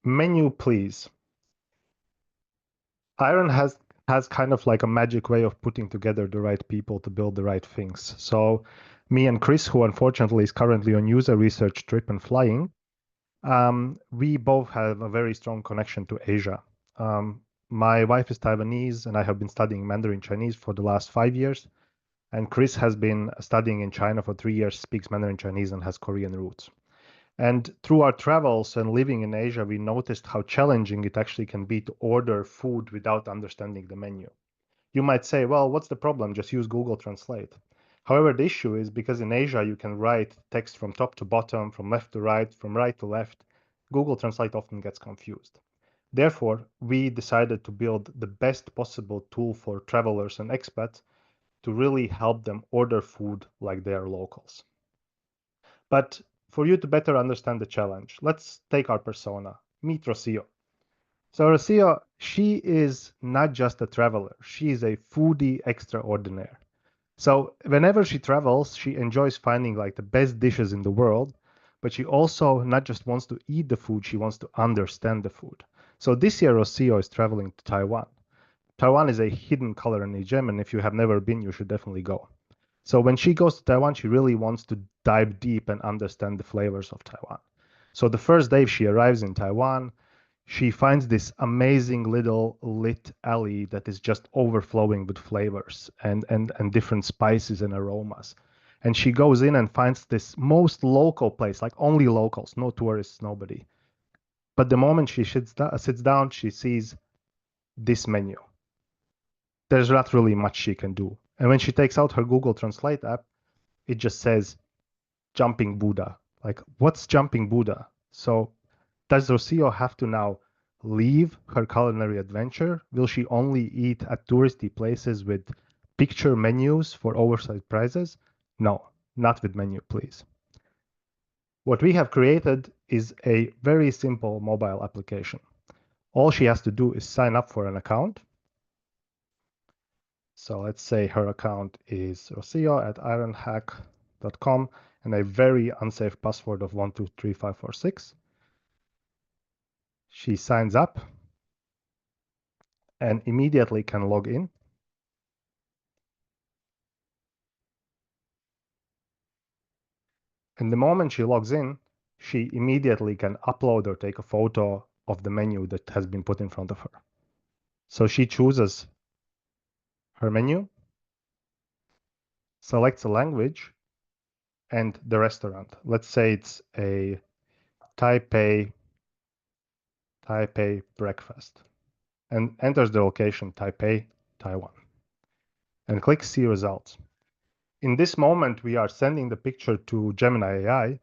Menu, please. Iron has kind of like a magic way of putting together the right people to build the right things. So me and Chris, who unfortunately is currently on user research trip and flying, we both have a very strong connection to Asia. My wife is Taiwanese, and I have been studying Mandarin Chinese for the last 5 years. And Chris has been studying in China for 3 years, speaks Mandarin Chinese, and has Korean roots. And through our travels and living in Asia, we noticed how challenging it actually can be to order food without understanding the menu. You might say, well, what's the problem? Just use Google Translate. However, the issue is because in Asia, you can write text from top to bottom, from left to right, from right to left. Google Translate often gets confused. Therefore, we decided to build the best possible tool for travelers and expats to really help them order food like they are locals. But for you to better understand the challenge, let's take our persona. Meet Rocio. So Rocio, she is not just a traveler. She is a foodie extraordinaire. So whenever she travels, she enjoys finding like the best dishes in the world, but she also not just wants to eat the food, she wants to understand the food. So this year, Rocio is traveling to Taiwan. Taiwan is a hidden culinary gem, and if you have never been, you should definitely go. So when she goes to Taiwan, she really wants to dive deep and understand the flavors of Taiwan. So the first day she arrives in Taiwan, she finds this amazing little lit alley that is just overflowing with flavors and different spices and aromas. And she goes in and finds this most local place, like only locals, no tourists, nobody. But the moment she sits down, she sees this menu. There's not really much she can do. And when she takes out her Google Translate app, it just says Jumping Buddha. Like, what's Jumping Buddha? So does Rocio have to now leave her culinary adventure? Will she only eat at touristy places with picture menus for oversized prices? No, not with menu, please. What we have created is a very simple mobile application. All she has to do is sign up for an account. So let's say her account is rocio@ironhack.com and a very unsafe password of 123546. She signs up and immediately can log in. And the moment she logs in, she immediately can upload or take a photo of the menu that has been put in front of her. So she chooses her menu, selects a language and the restaurant. Let's say it's a Taipei breakfast, and enters the location Taipei, Taiwan, and click See Results. In this moment, we are sending the picture to Gemini AI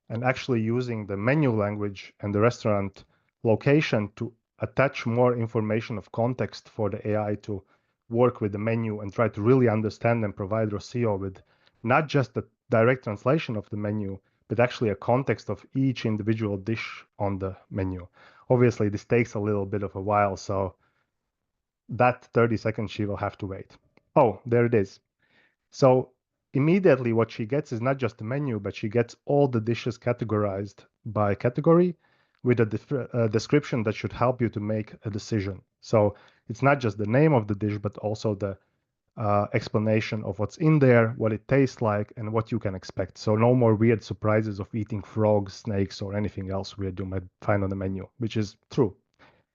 and actually using the menu language and the restaurant location to attach more information of context for the AI to work with the menu and try to really understand and provide Rocio with not just the direct translation of the menu, but actually a context of each individual dish on the menu. Obviously, this takes a little bit of a while, so that 30 seconds she will have to wait. Oh, there it is. So immediately what she gets is not just the menu, but she gets all the dishes categorized by category with a description that should help you to make a decision. So it's not just the name of the dish, but also the explanation of what's in there, what it tastes like, and what you can expect. So no more weird surprises of eating frogs, snakes, or anything else weird you might find on the menu, which is true.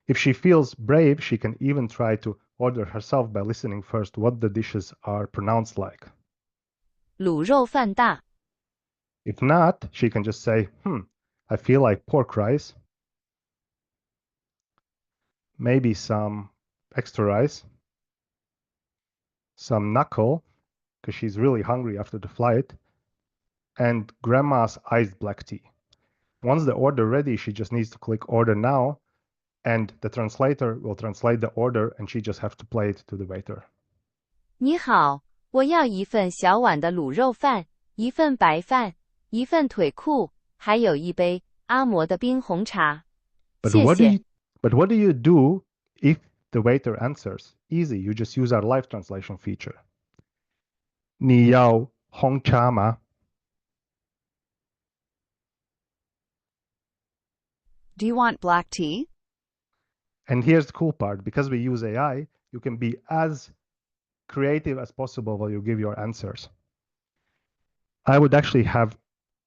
If she feels brave, she can even try to order herself by listening first what the dishes are pronounced like. 卤肉饭大 If not, she can just say, I feel like pork rice, maybe some extra rice, some knuckle, because she's really hungry after the flight, and grandma's iced black tea. Once the order ready, she just needs to click order now, and the translator will translate the order, and she just have to play it to the waiter. 你好，我要一份小碗的卤肉饭，一份白饭，一份腿裤，还有一杯阿嬷的冰红茶。谢谢。But what do you do if the waiter answers? Easy, you just use our live translation feature. 你要红茶吗？ Do you want black tea? And here's the cool part. Because we use AI, you can be as creative as possible while you give your answers. I would actually have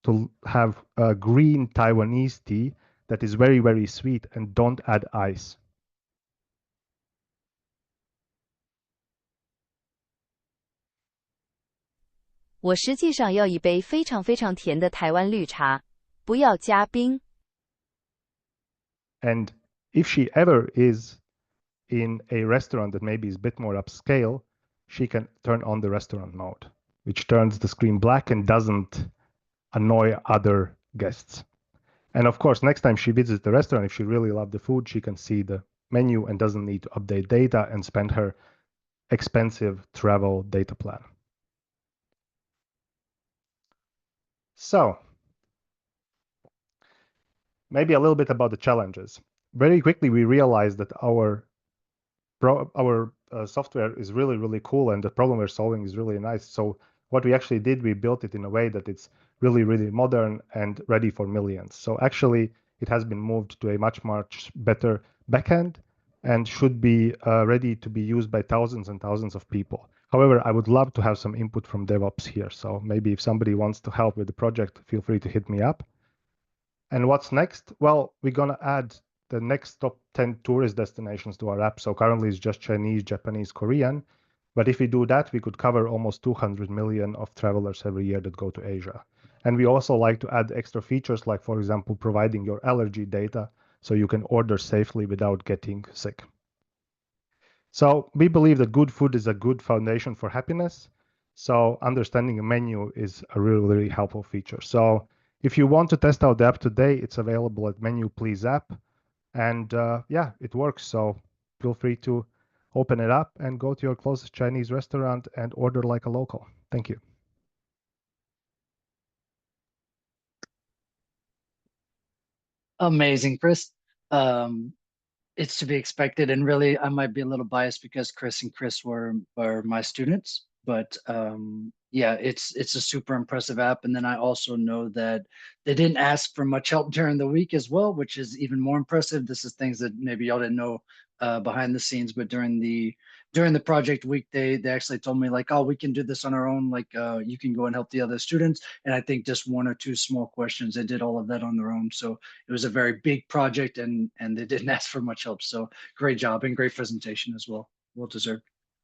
to have a green Taiwanese tea that is very, very sweet and don't add ice. 我实际上要一杯非常非常甜的台湾绿茶，不要加冰。And if she ever is in a restaurant that maybe is a bit more upscale, she can turn on the restaurant mode, which turns the screen black and doesn't annoy other guests. And of course, next time she visits the restaurant, if she really loved the food, she can see the menu and doesn't need to update data and spend her expensive travel data plan. So, maybe a little bit about the challenges. Very quickly, we realized that our software is really, really cool, and the problem we're solving is really nice. So what we actually did, we built it in a way that it's really, really modern and ready for millions. So actually, it has been moved to a much, much better backend and should be ready to be used by thousands and thousands of people. However, I would love to have some input from DevOps here. So maybe if somebody wants to help with the project, feel free to hit me up. And what's next? Well, we're going to add the next top 10 tourist destinations to our app. So currently it's just Chinese, Japanese, Korean. But if we do that, we could cover almost 200 million of travelers every year that go to Asia. And we also like to add extra features like, for example, providing your allergy data so you can order safely without getting sick. So we believe that good food is a good foundation for happiness. So understanding a menu is a really, really helpful feature. So if you want to test out the app today, it's available at Menu Please app. And yeah, it works. So feel free to open it up and go to your closest Chinese restaurant and order like a local. Thank you. Amazing, Chris. It's to be expected, and really, I might be a little biased because Chris and Chris were my students, but yeah, it's a super impressive app. And then I also know that they didn't ask for much help during the week as well, which is even more impressive. This is things that maybe y'all didn't know behind the scenes, but during the project week, they actually told me like, oh, we can do this on our own. Like, you can go and help the other students. And I think just one or two small questions, they did all of that on their own. So it was a very big project, and they didn't ask for much help. So great job and great presentation as well. Well deserved.